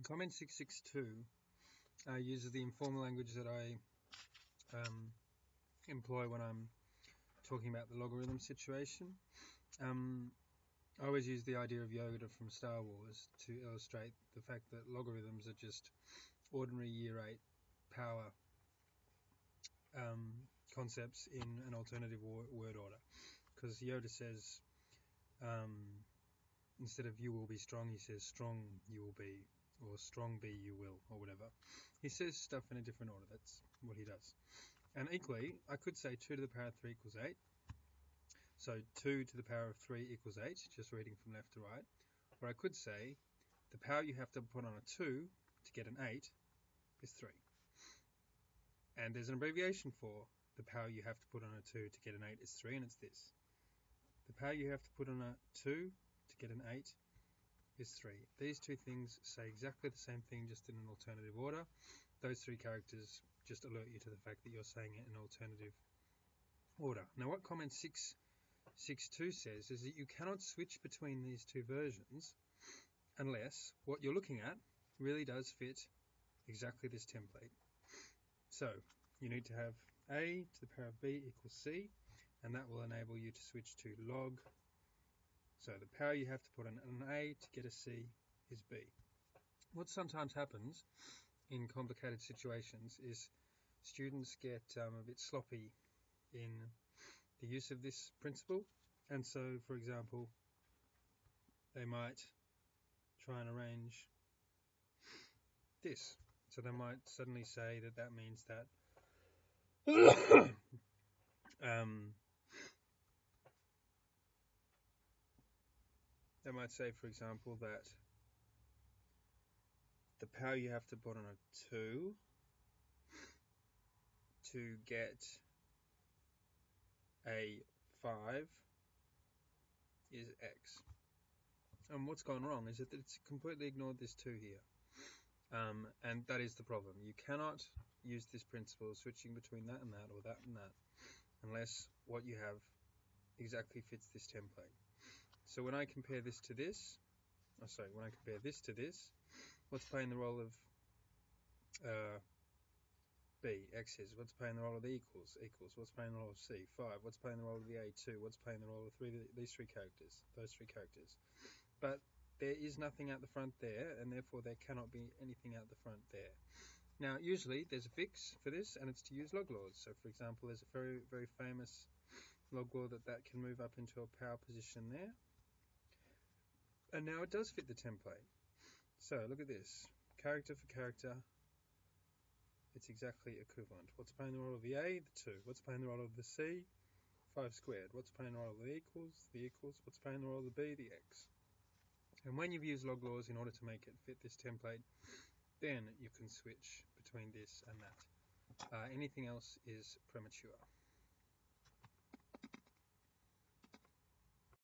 Comment 662 uses the informal language that I employ when I'm talking about the logarithm situation. I always use the idea of Yoda from Star Wars to illustrate the fact that logarithms are just ordinary year 8 power concepts in an alternative word order. Because Yoda says, instead of you will be strong, he says strong you will be, or strong be you will, or whatever. He says stuff in a different order. That's what he does. And equally, I could say 2 to the power of 3 equals 8. So 2 to the power of 3 equals 8, just reading from left to right. Or I could say the power you have to put on a 2 to get an 8 is 3. And there's an abbreviation for the power you have to put on a 2 to get an 8 is 3, and it's this. The power you have to put on a 2 to get an 8 is 3. These two things say exactly the same thing, just in an alternative order. Those 3 characters just alert you to the fact that you're saying it in alternative order. Now what comment 662 says is that you cannot switch between these 2 versions unless what you're looking at really does fit exactly this template. So you need to have a to the power of b equals c, and that will enable you to switch to log. So the power you have to put on an a to get a c is b. What sometimes happens in complicated situations is students get a bit sloppy in the use of this principle, and so, for example, they might try and arrange this. So they might suddenly say that that means that they might say, for example, that the power you have to put on a 2 to get a 5 is x. And what's gone wrong is that it's completely ignored this 2 here. And that is the problem. You cannot use this principle of switching between that and that, or that and that, unless what you have exactly fits this template. So when I compare this to this, when I compare this to this, what's playing the role of b? X is. What's playing the role of the equals? Equals. What's playing the role of c? 5. What's playing the role of the a? 2. What's playing the role of these 3 characters? Those 3 characters. But there is nothing out the front there, and therefore there cannot be anything out the front there. Now, usually there's a fix for this, and it's to use log laws. So, for example, there's a very, very famous log law that can move up into a power position there. And now it does fit the template. So, look at this. Character for character, it's exactly equivalent. What's playing the role of the a? The 2. What's playing the role of the c? 5 squared. What's playing the role of the equals? The equals. What's playing the role of the b? The x. And when you've used log laws in order to make it fit this template, then you can switch between this and that. Anything else is premature.